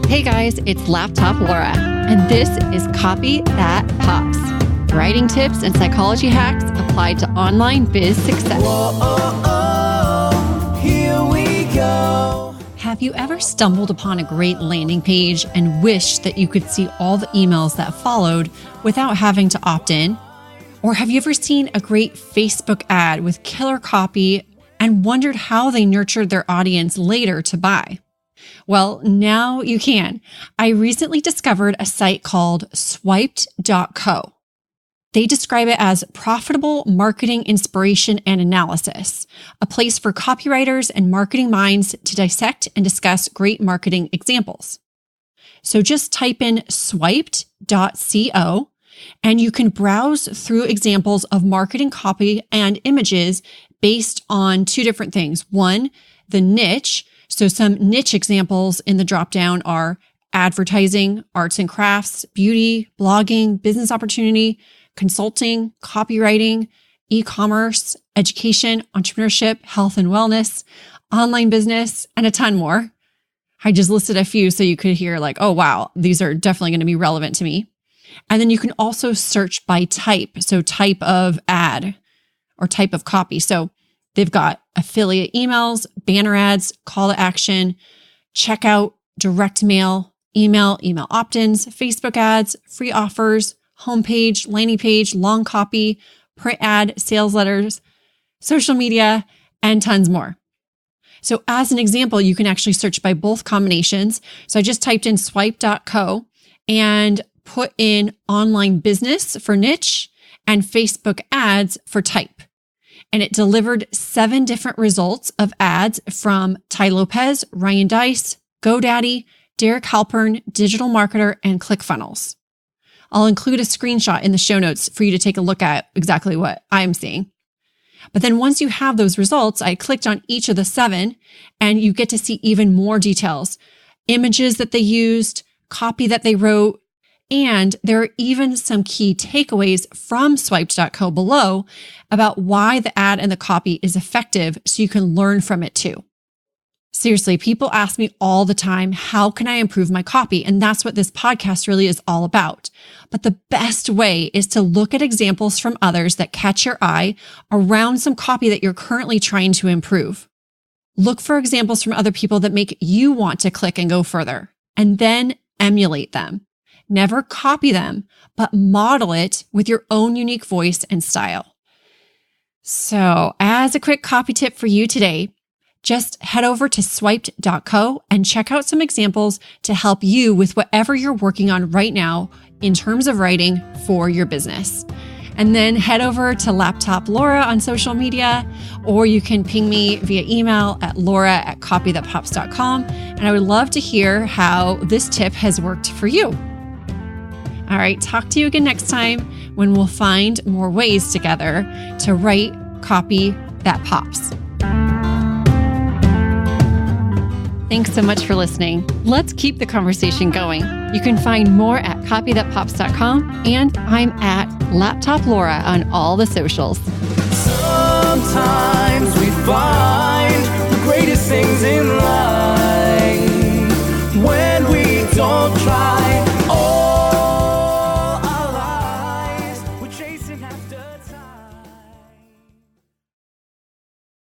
Hey guys, it's Laptop Laura, and this is Copy That Pops. Writing tips and psychology hacks applied to online biz success. Here we go. Have you ever stumbled upon a great landing page and wished that you could see all the emails that followed without having to opt in? Or have you ever seen a great Facebook ad with killer copy and wondered how they nurtured their audience later to buy? Well, now you can. I recently discovered a site called swiped.co. They describe it as profitable marketing inspiration and analysis, a place for copywriters and marketing minds to dissect and discuss great marketing examples. So just type in swiped.co and you can browse through examples of marketing copy and images based on two different things. One, the niche. So some niche examples in the dropdown are advertising, arts and crafts, beauty, blogging, business opportunity, consulting, copywriting, e-commerce, education, entrepreneurship, health and wellness, online business, and a ton more. I just listed a few so you could hear like, oh, wow, these are definitely going to be relevant to me. And then you can also search by type. So type of ad or type of copy. So they've got affiliate emails, banner ads, call to action, checkout, direct mail, email opt-ins, Facebook ads, free offers, homepage, landing page, long copy, print ad, sales letters, social media, and tons more. So as an example, you can actually search by both combinations. So I just typed in swipe.co and put in online business for niche and Facebook ads for type. And it delivered 7 different results of ads from Ty Lopez, Ryan Deiss, GoDaddy, Derek Halpern, Digital Marketer, and ClickFunnels. I'll include a screenshot in the show notes for you to take a look at exactly what I'm seeing. But then once you have those results, I clicked on each of the 7 and you get to see even more details, images that they used, copy that they wrote, and there are even some key takeaways from swiped.co below about why the ad and the copy is effective so you can learn from it too. Seriously, people ask me all the time, how can I improve my copy? And that's what this podcast really is all about. But the best way is to look at examples from others that catch your eye around some copy that you're currently trying to improve. Look for examples from other people that make you want to click and go further, and then emulate them. Never copy them, but model it with your own unique voice and style. So as a quick copy tip for you today, just head over to swiped.co and check out some examples to help you with whatever you're working on right now in terms of writing for your business. And then head over to Laptop Laura on social media, or you can ping me via email at laura@copythatpops.com. And I would love to hear how this tip has worked for you. All right, talk to you again next time when we'll find more ways together to write copy that pops. Thanks so much for listening. Let's keep the conversation going. You can find more at copythatpops.com, and I'm at Laptop Laura on all the socials. Sometimes we fall.